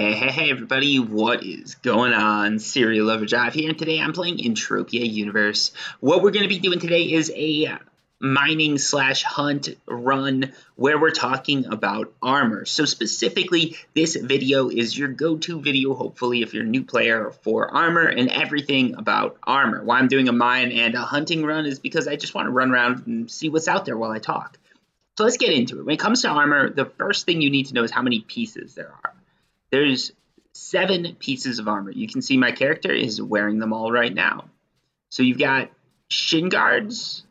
Hey, everybody, what is going on? CerealOverdrive here, and today I'm playing Entropia Universe. What we're going to be doing today is a mining slash hunt run where we're talking about armor. So specifically, this video is your go-to video, hopefully, if you're a new player, for armor and everything about armor. Why I'm doing a mine and a hunting run is because I just want to run around and see what's out there while I talk. So let's get into it. When it comes to armor, the first thing you need to know is how many pieces there are. There's 7 pieces of armor. You can see my character is wearing them all right now. So you've got shin guards,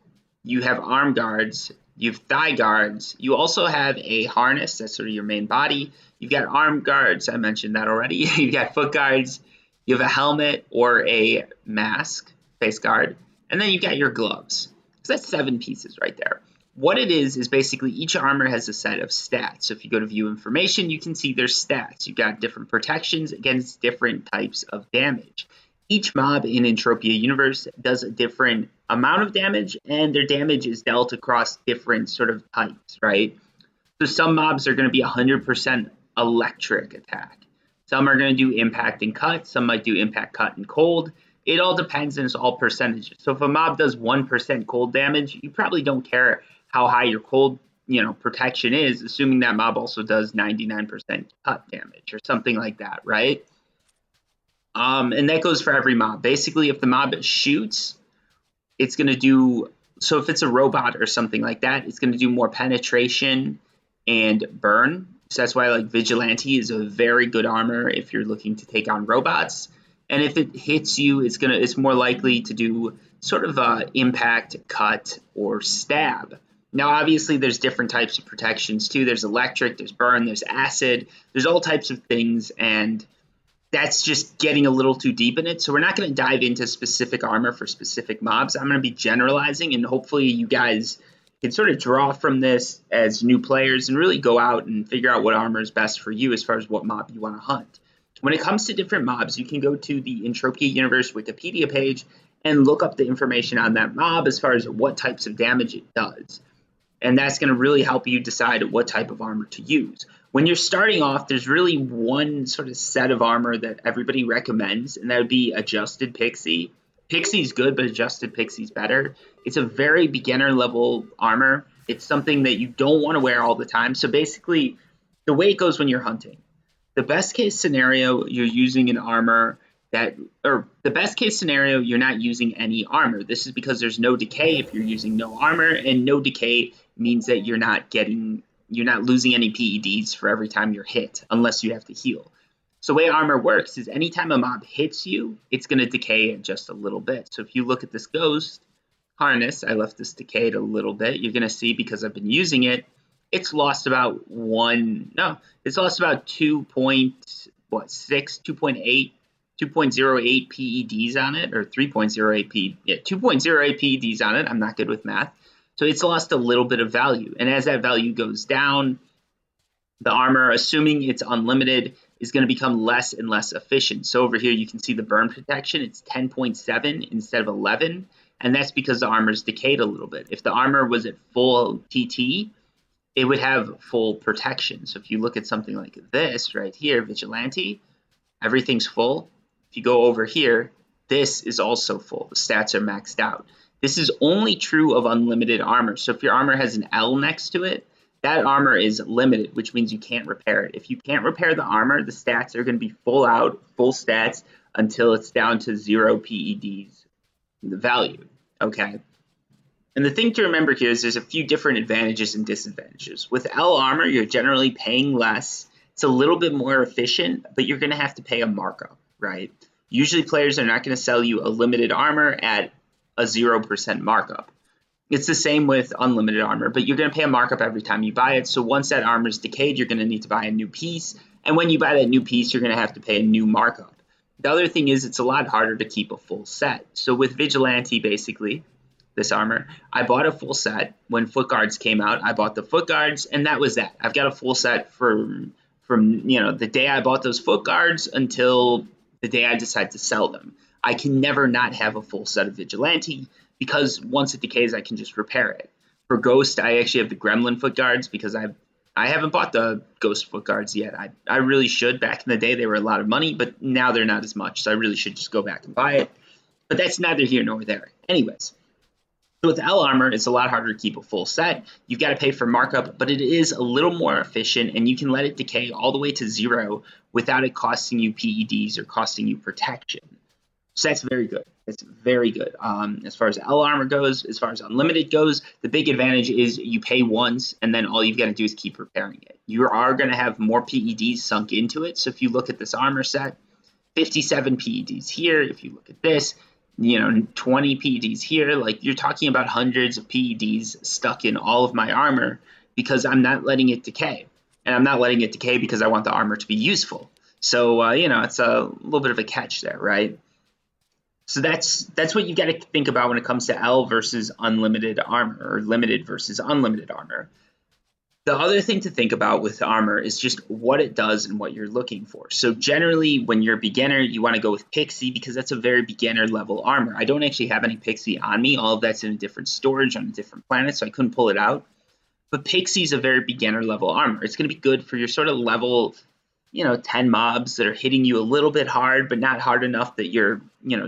you have arm guards, you have thigh guards, you also have a harness, that's sort of your main body. You've got arm guards, I mentioned that already. You've got foot guards, you have a helmet or a mask, face guard, and then you've got your gloves. So that's 7 pieces right there. What it is basically each armor has a set of stats. So if you go to view information, you can see their stats. You've got different protections against different types of damage. Each mob in Entropia Universe does a different amount of damage, and their damage is dealt across different sort of types, right? So some mobs are going to be 100% electric attack. Some are going to do impact and cut. Some might do impact, cut, and cold. It all depends, and it's all percentages. So if a mob does 1% cold damage, you probably don't care how high your cold, protection is, assuming that mob also does 99% cut damage or something like that, right? And that goes for every mob. Basically, if the mob shoots, it's going to do, so if it's a robot or something like that, it's going to do more penetration and burn. So that's why Vigilante is a very good armor if you're looking to take on robots. And if it hits you, it's more likely to do sort of impact, cut, or stab. Now, obviously, there's different types of protections, too. There's electric, there's burn, there's acid. There's all types of things, and that's just getting a little too deep in it. So we're not going to dive into specific armor for specific mobs. I'm going to be generalizing, and hopefully you guys can sort of draw from this as new players and really go out and figure out what armor is best for you as far as what mob you want to hunt. When it comes to different mobs, you can go to the Entropia Universe Wikipedia page and look up the information on that mob as far as what types of damage it does. And that's going to really help you decide what type of armor to use. When you're starting off, there's really one sort of set of armor that everybody recommends, and that would be Adjusted Pixie. Pixie's good, but Adjusted Pixie's better. It's a very beginner level armor. It's something that you don't want to wear all the time. So basically, the way it goes when you're hunting, the best case scenario, you're using an armor the best case scenario, you're not using any armor. This is because there's no decay if you're using no armor, and no decay means that you're not losing any PEDs for every time you're hit, unless you have to heal. So the way armor works is anytime a mob hits you, it's going to decay just a little bit. So if you look at this ghost harness, I left this decayed a little bit. You're going to see, because I've been using it, it's lost about 2.08 PEDs on it, or 2.08 PEDs on it. I'm not good with math. So it's lost a little bit of value. And as that value goes down, the armor, assuming it's unlimited, is going to become less and less efficient. So over here, you can see the burn protection. It's 10.7 instead of 11. And that's because the armor's decayed a little bit. If the armor was at full TT, it would have full protection. So if you look at something like this right here, Vigilante, everything's full. If you go over here, this is also full. The stats are maxed out. This is only true of unlimited armor. So if your armor has an L next to it, that armor is limited, which means you can't repair it. If you can't repair the armor, the stats are going to be full stats, until it's down to 0 PEDs, the value, okay? And the thing to remember here is there's a few different advantages and disadvantages. With L armor, you're generally paying less. It's a little bit more efficient, but you're going to have to pay a markup, right? Usually players are not going to sell you a limited armor at a 0% markup. It's the same with unlimited armor, but you're going to pay a markup every time you buy it. So once that armor is decayed, you're going to need to buy a new piece. And when you buy that new piece, you're going to have to pay a new markup. The other thing is it's a lot harder to keep a full set. So with Vigilante, basically, this armor, I bought a full set. When foot guards came out, I bought the foot guards, and that was that. I've got a full set from the day I bought those foot guards until the day I decide to sell them. I can never not have a full set of Vigilante, because once it decays, I can just repair it. For Ghost, I actually have the Gremlin foot guards because I haven't bought the Ghost foot guards yet. I really should. Back in the day, they were a lot of money, but now they're not as much, so I really should just go back and buy it. But that's neither here nor there. Anyways, so with L Armor, it's a lot harder to keep a full set. You've got to pay for markup, but it is a little more efficient, and you can let it decay all the way to 0 without it costing you PEDs or costing you protection. So that's very good. It's very good. As far as L Armor goes, as far as Unlimited goes, the big advantage is you pay once, and then all you've got to do is keep repairing it. You are going to have more PEDs sunk into it. So if you look at this armor set, 57 PEDs here. If you look at this, 20 PEDs here. Like, you're talking about hundreds of PEDs stuck in all of my armor because I'm not letting it decay. And I'm not letting it decay because I want the armor to be useful. So, it's a little bit of a catch there, right? So that's what you got to think about when it comes to L versus unlimited armor, or limited versus unlimited armor. The other thing to think about with armor is just what it does and what you're looking for. So generally, when you're a beginner, you want to go with Pixie because that's a very beginner level armor. I don't actually have any Pixie on me. All of that's in a different storage on a different planet, so I couldn't pull it out. But Pixie's a very beginner level armor. It's going to be good for your sort of level 10 mobs that are hitting you a little bit hard, but not hard enough that you're,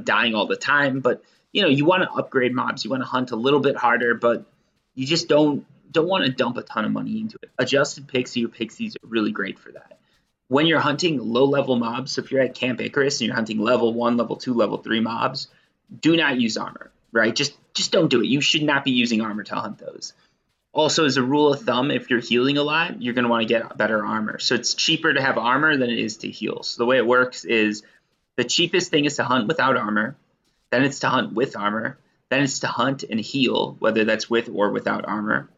dying all the time. But, you want to upgrade mobs. You want to hunt a little bit harder, but you just don't want to dump a ton of money into it. Adjusted Pixie or Pixies are really great for that. When you're hunting low-level mobs, so if you're at Camp Icarus and you're hunting level 1, level 2, level 3 mobs, do not use armor, right? Just don't do it. You should not be using armor to hunt those. Also, as a rule of thumb, if you're healing a lot, you're going to want to get better armor. So it's cheaper to have armor than it is to heal. So the way it works is the cheapest thing is to hunt without armor, then it's to hunt with armor, then it's to hunt and heal, whether that's with or without armor.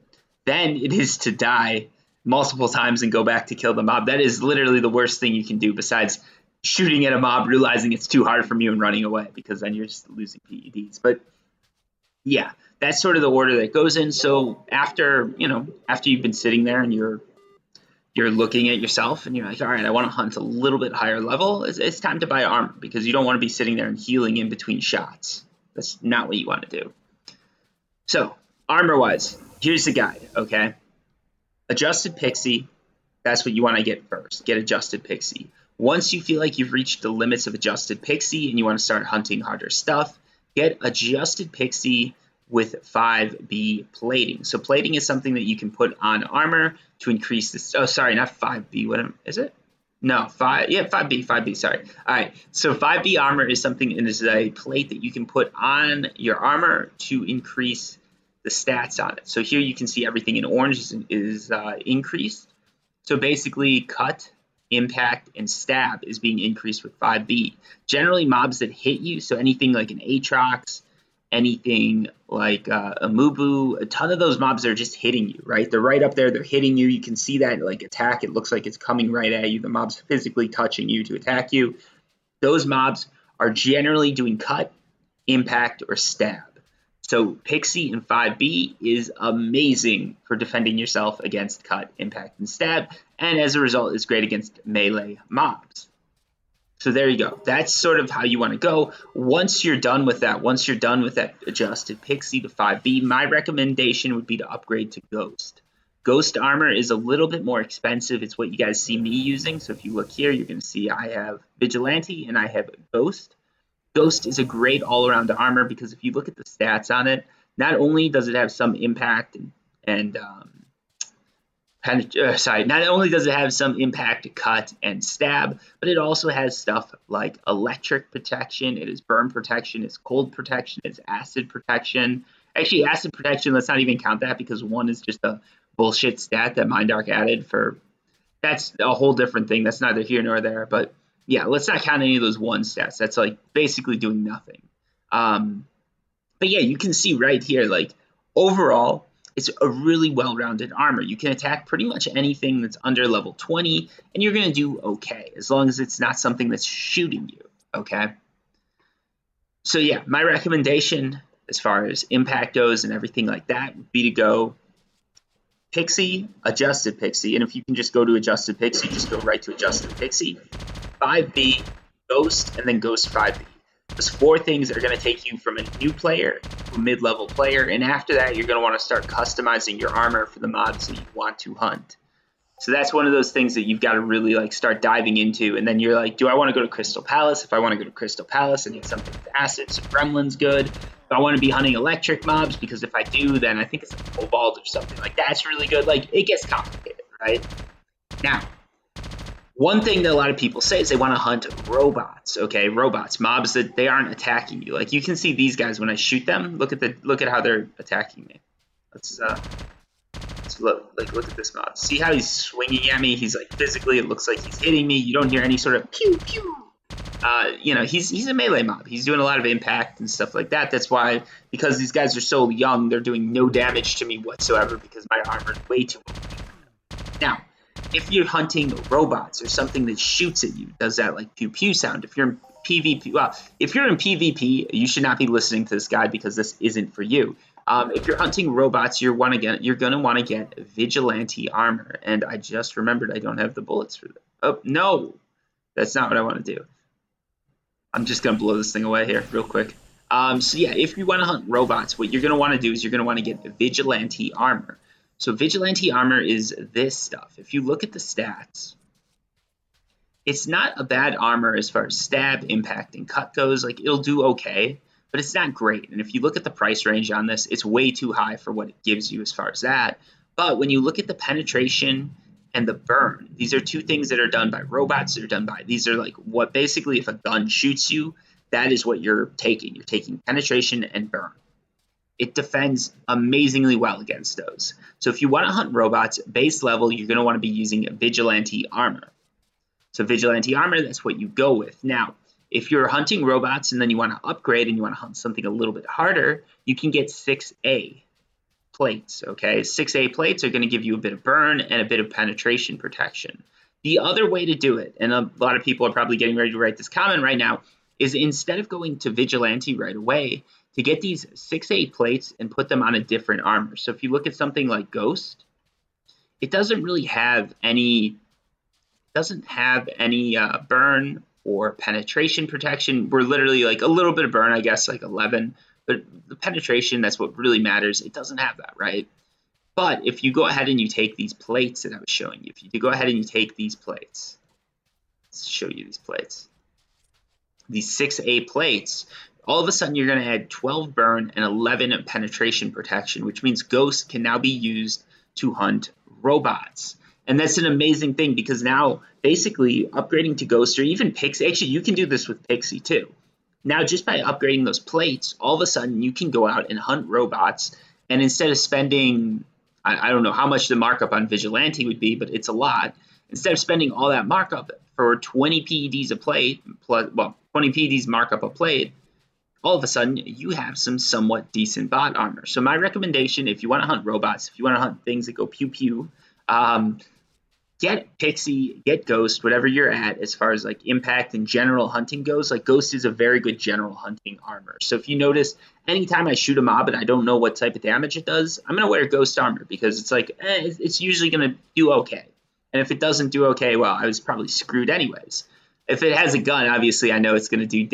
Then it is to die multiple times and go back to kill the mob. That is literally the worst thing you can do besides shooting at a mob, realizing it's too hard from you and running away, because then you're just losing PEDs. But yeah, that's sort of the order that goes in. So after you've been sitting there and you're looking at yourself and you're like, all right, I want to hunt a little bit higher level, it's time to buy armor, because you don't want to be sitting there and healing in between shots. That's not what you want to do. So armor-wise, here's the guide, okay? Adjusted Pixie, that's what you want to get first. Get Adjusted Pixie. Once you feel like you've reached the limits of Adjusted Pixie and you want to start hunting harder stuff, get Adjusted Pixie with 5B plating. So plating is something that you can put on armor to increase this. Oh, sorry, not 5B. What is it? No, 5B, sorry. All right, so 5B armor is something, and is a plate that you can put on your armor to increase the stats on it. So here you can see everything in orange is increased. So basically cut, impact, and stab is being increased with 5B. Generally mobs that hit you, so anything like an Aatrox, anything like a Mubu, a ton of those mobs are just hitting you, right? They're right up there, they're hitting you. You can see that like attack, it looks like it's coming right at you. The mob's physically touching you to attack you. Those mobs are generally doing cut, impact, or stab. So Pixie and 5B is amazing for defending yourself against cut, impact, and stab, and as a result, it's great against melee mobs. So there you go. That's sort of how you want to go. Once you're done with that Adjusted Pixie to 5B, my recommendation would be to upgrade to Ghost. Ghost armor is a little bit more expensive. It's what you guys see me using. So if you look here, you're going to see I have Vigilante and I have Ghost. Ghost is a great all-around armor because if you look at the stats on it, not only does it have some impact not only does it have some impact, cut, and stab, but it also has stuff like electric protection, it is burn protection, it's cold protection, it's acid protection. Actually, acid protection, let's not even count that because 1 is just a bullshit stat that Mindark added for. That's a whole different thing. That's neither here nor there, but yeah, let's not count any of those 1 stats. That's like basically doing nothing. But yeah, you can see right here, like overall, it's a really well-rounded armor. You can attack pretty much anything that's under level 20, and you're going to do okay, as long as it's not something that's shooting you, okay? So yeah, my recommendation as far as impact goes and everything like that would be to go Pixie, Adjusted Pixie, and if you can just go to Adjusted Pixie, just go right to Adjusted Pixie, 5B, Ghost, and then Ghost 5B. Those 4 things are going to take you from a new player to a mid-level player, and after that, you're going to want to start customizing your armor for the mobs that you want to hunt. So that's one of those things that you've got to really like start diving into. And then you're like, do I want to go to Crystal Palace? If I want to go to Crystal Palace, I need something with acid, so Gremlin's good. If I want to be hunting electric mobs, because if I do, then I think it's like Cobalt or something like that's really good. Like, it gets complicated, right? Now, one thing that a lot of people say is they want to hunt robots, okay? Robots, mobs that they aren't attacking you. Like, you can see these guys when I shoot them. Look at how they're attacking me. Let's look at this mob. See how he's swinging at me? He's like physically, it looks like he's hitting me. You don't hear any sort of pew pew. You know, he's a melee mob. He's doing a lot of impact and stuff like that. That's why, because these guys are so young, they're doing no damage to me whatsoever because my armor is way too old. Now, if you're hunting robots or something that shoots at you, does that like pew pew sound? If you're in PvP, well, if you're in PvP, you should not be listening to this guide because this isn't for you. If you're hunting robots, you're gonna want to get Vigilante Armor. And I just remembered I don't have the bullets for that. Oh no, that's not what I want to do. I'm just gonna blow this thing away here real quick. So yeah, if you want to hunt robots, what you're gonna want to do is you're gonna want to get Vigilante Armor. So Vigilante Armor is this stuff. If you look at the stats, it's not a bad armor as far as stab, impact, and cut goes. Like, it'll do okay, but it's not great. And if you look at the price range on this, it's way too high for what it gives you as far as that. But when you look at the penetration and the burn, these are two things that are done by robots. These are like what basically if a gun shoots you, that is what you're taking. You're taking penetration and burn. It defends amazingly well against those. So if you want to hunt robots, base level, you're going to want to be using Vigilante Armor. So Vigilante Armor, that's what you go with. Now, if you're hunting robots and then you want to upgrade and you want to hunt something a little bit harder, you can get 6A plates, okay? 6A plates are going to give you a bit of burn and a bit of penetration protection. The other way to do it, and a lot of people are probably getting ready to write this comment right now, is instead of going to Vigilante right away, to get these 6A plates and put them on a different armor. So if you look at something like Ghost, it doesn't really have any burn or penetration protection. We're literally like a little bit of burn, I guess, like 11, but the penetration, that's what really matters. It doesn't have that, right? But if you go ahead and you take these plates that I was showing you, if you go ahead and you take these plates, let's show you these plates, these 6A plates, all of a sudden you're going to add 12 burn and 11 penetration protection, which means Ghost can now be used to hunt robots. And that's an amazing thing because now basically upgrading to Ghost or even Pixie, actually you can do this with Pixie too. Now just by upgrading those plates, all of a sudden you can go out and hunt robots, and instead of spending, I don't know how much the markup on Vigilante would be, but it's a lot. Instead of spending all that markup for 20 PEDs a plate, plus, well, 20 PEDs markup a plate, all of a sudden you have some somewhat decent bot armor. So my recommendation, if you want to hunt robots, if you want to hunt things that go pew pew, get Pixie, get Ghost, whatever you're at as far as like impact and general hunting goes. Like Ghost is a very good general hunting armor. So if you notice, anytime I shoot a mob and I don't know what type of damage it does, I'm going to wear Ghost armor because it's like, it's usually going to do okay. And if it doesn't do okay, well, I was probably screwed anyways. If it has a gun, obviously I know it's going to do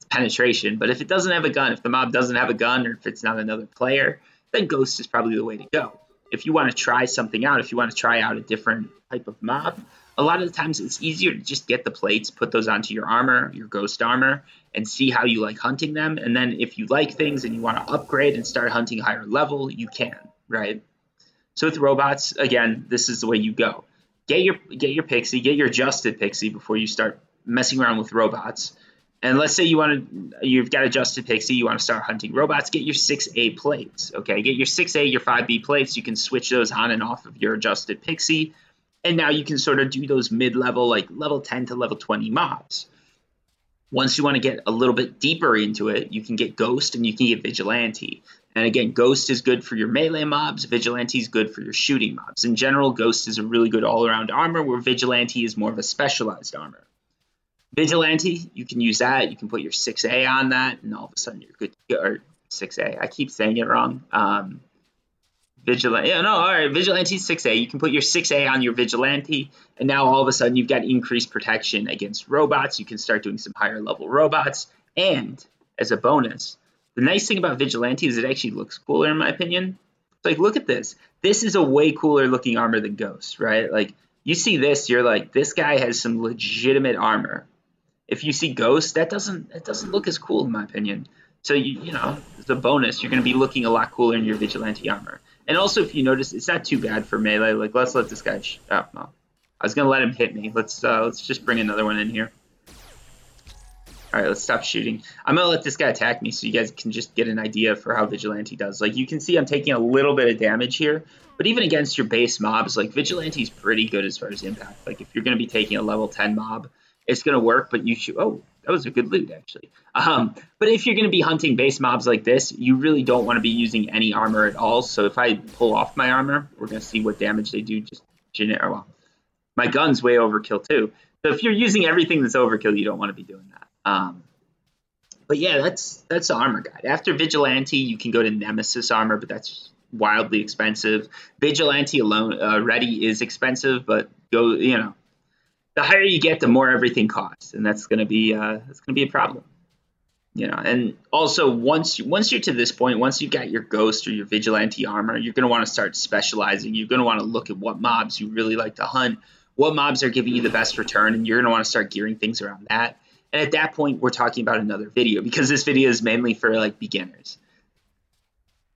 penetration, but if it doesn't have a gun, if the mob doesn't have a gun, or if it's not another player, then Ghost is probably the way to go. If you want to try something out, if you want to try out a different type of mob, a lot of the times it's easier to just get the plates, put those onto your armor, your Ghost armor, and see how you like hunting them. And then if you like things and you want to upgrade and start hunting higher level, you can, right? So with robots, again, this is the way you go. Get your Pixie, get your adjusted Pixie before you start messing around with robots. And let's say you've got adjusted Pixie, you want to start hunting robots, get your 6A plates, okay? Get your 6A, your 5B plates. You can switch those on and off of your adjusted Pixie. And now you can sort of do those mid-level, like level 10 to level 20 mobs. Once you want to get a little bit deeper into it, you can get Ghost and you can get Vigilante. And again, Ghost is good for your melee mobs. Vigilante is good for your shooting mobs. In general, Ghost is a really good all-around armor, where Vigilante is more of a specialized armor. Vigilante, you can use that. You can put your 6A on that, and all of a sudden you're good to go. Or 6A, I keep saying it wrong. Vigilante, all right, Vigilante 6A. You can put your 6A on your Vigilante, and now all of a sudden you've got increased protection against robots. You can start doing some higher level robots. And as a bonus, the nice thing about Vigilante is it actually looks cooler in my opinion. Like, look at this. This is a way cooler looking armor than Ghost, right? Like, you see this, you're like, this guy has some legitimate armor. If you see Ghost, it doesn't look as cool in my opinion. So you know, as a bonus, you're going to be looking a lot cooler in your Vigilante armor. And also, if you notice, it's not too bad for melee. Like, let's let this guy. Oh no, I was going to let him hit me. Let's just bring another one in here. All right, let's stop shooting. I'm going to let this guy attack me so you guys can just get an idea for how Vigilante does. Like, you can see I'm taking a little bit of damage here, but even against your base mobs, like, Vigilante's pretty good as far as impact. Like, if you're going to be taking a level 10 mob, it's going to work, but you should... Oh, that was a good loot, actually. But if you're going to be hunting base mobs like this, you really don't want to be using any armor at all. So if I pull off my armor, we're going to see what damage they do. Just generic. Well, my gun's way overkill, too. So if you're using everything that's overkill, you don't want to be doing that. But yeah, that's the armor guide. After Vigilante, you can go to Nemesis armor, but that's wildly expensive. Vigilante alone ready is expensive, but the higher you get, the more everything costs, and that's gonna be a problem. And also once you're to this point, once you've got your Ghost or your Vigilante armor, you're gonna want to start specializing. You're gonna want to look at what mobs you really like to hunt, what mobs are giving you the best return, and you're gonna want to start gearing things around that. And at that point, we're talking about another video because this video is mainly for like beginners.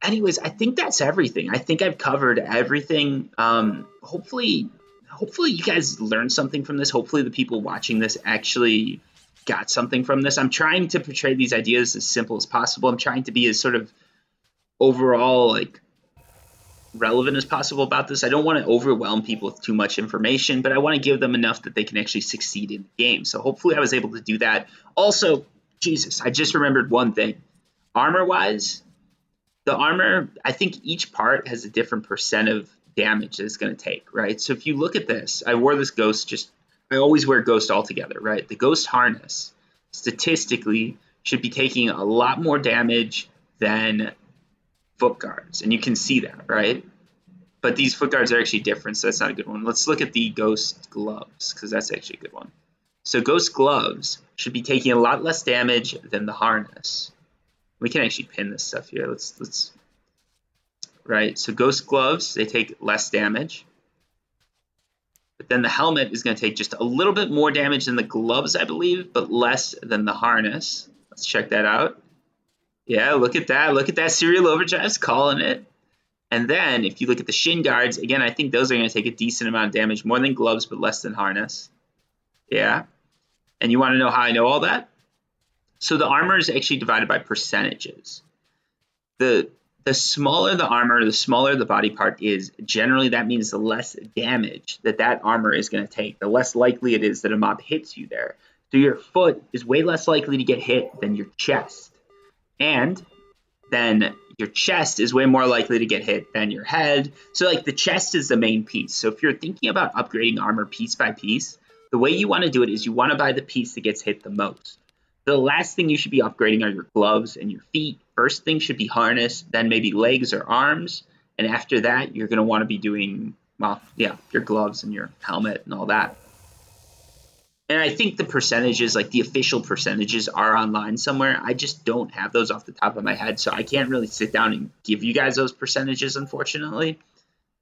Anyways, I think that's everything. I think I've covered everything. Hopefully you guys learned something from this. Hopefully the people watching this actually got something from this. I'm trying to portray these ideas as simple as possible. I'm trying to be as sort of overall like relevant as possible about this. I don't want to overwhelm people with too much information, but I want to give them enough that they can actually succeed in the game. So hopefully I was able to do that. Also, Jesus, I just remembered one thing. Armor-wise, the armor, I think each part has a different percent of damage that it's going to take, right? So if you look at this, I wore this Ghost I always wear Ghost altogether, right? The Ghost harness, statistically, should be taking a lot more damage than foot guards, and you can see that, right? But these foot guards are actually different, so that's not a good one. Let's look at the Ghost gloves, because that's actually a good one. So Ghost gloves should be taking a lot less damage than the harness. We can actually pin this stuff here. Let's right. So Ghost gloves, they take less damage, but then the helmet is going to take just a little bit more damage than the gloves, I believe, but less than the harness. Let's check that out. Yeah, look at that. Look at that. CerealOverdrive's calling it. And then if you look at the shin guards, again, I think those are going to take a decent amount of damage, more than gloves, but less than harness. Yeah. And you want to know how I know all that? So the armor is actually divided by percentages. The smaller the armor, the smaller the body part is, generally that means the less damage that armor is going to take, the less likely it is that a mob hits you there. So your foot is way less likely to get hit than your chest. And then your chest is way more likely to get hit than your head. So like the chest is the main piece. So if you're thinking about upgrading armor piece by piece, the way you want to do it is you want to buy the piece that gets hit the most. The last thing you should be upgrading are your gloves and your feet. First thing should be harness, then maybe legs or arms. And after that, you're going to want to be doing, well, yeah, your gloves and your helmet and all that. And I think the percentages, like the official percentages, are online somewhere. I just don't have those off the top of my head, so I can't really sit down and give you guys those percentages, unfortunately.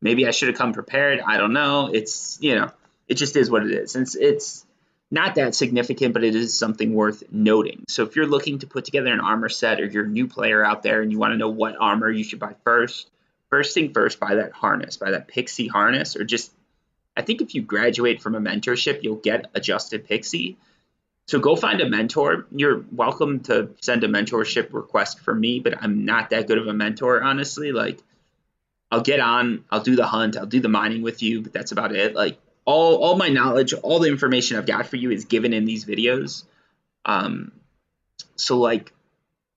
Maybe I should have come prepared. I don't know. It's, it just is what it is. And it's not that significant, but it is something worth noting. So if you're looking to put together an armor set, or you're a new player out there and you want to know what armor you should buy first thing first, buy that harness, buy that Pixie harness, or just, I think if you graduate from a mentorship, you'll get adjusted Pixie. So go find a mentor. You're welcome to send a mentorship request for me, but I'm not that good of a mentor, honestly. Like, I'll get on, I'll do the hunt, I'll do the mining with you, but that's about it. Like, all my knowledge, all the information I've got for you is given in these videos. So like,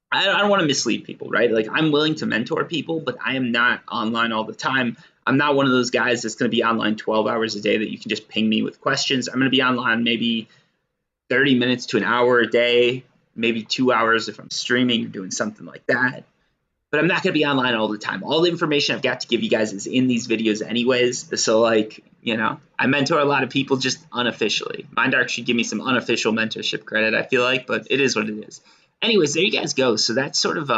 I don't want to mislead people, right? Like, I'm willing to mentor people, but I am not online all the time. I'm not one of those guys that's going to be online 12 hours a day that you can just ping me with questions. I'm going to be online maybe 30 minutes to an hour a day, maybe 2 hours if I'm streaming or doing something like that. But I'm not going to be online all the time. All the information I've got to give you guys is in these videos anyways. So like, I mentor a lot of people just unofficially. Mindark should give me some unofficial mentorship credit, I feel like, but it is what it is. Anyways, there you guys go. So that's sort of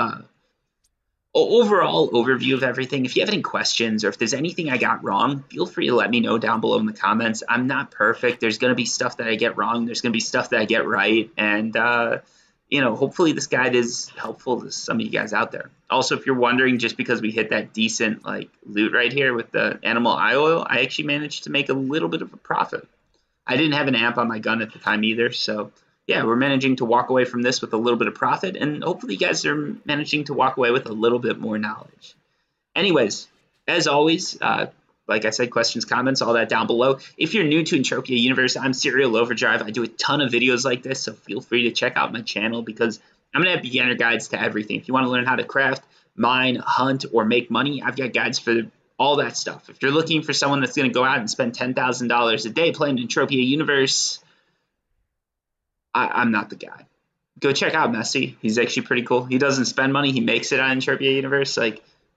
overall overview of everything. If you have any questions or if there's anything I got wrong, feel free to let me know down below in the comments. I'm not perfect. There's going to be stuff that I get wrong. There's going to be stuff that I get right. And, hopefully this guide is helpful to some of you guys out there. Also, if you're wondering, just because we hit that decent loot right here with the animal eye oil, I actually managed to make a little bit of a profit. I didn't have an amp on my gun at the time either, so yeah, we're managing to walk away from this with a little bit of profit, and hopefully you guys are managing to walk away with a little bit more knowledge. Anyways, as always, like I said, questions, comments, all that down below. If you're new to Entropia Universe, I'm CerealOverdrive. I do a ton of videos like this, so feel free to check out my channel because I'm going to have beginner guides to everything. If you want to learn how to craft, mine, hunt, or make money, I've got guides for all that stuff. If you're looking for someone that's going to go out and spend $10,000 a day playing Entropia Universe, I'm not the guy. Go check out Messi. He's actually pretty cool. He doesn't spend money. He makes it on Entropia Universe.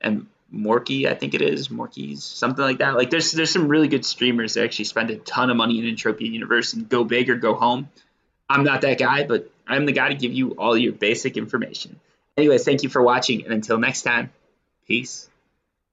And Morky, I think it is. Morky's something like that. There's some really good streamers that actually spend a ton of money in Entropia Universe and go big or go home. I'm not that guy, but I'm the guy to give you all your basic information. Anyways, thank you for watching, and until next time, peace.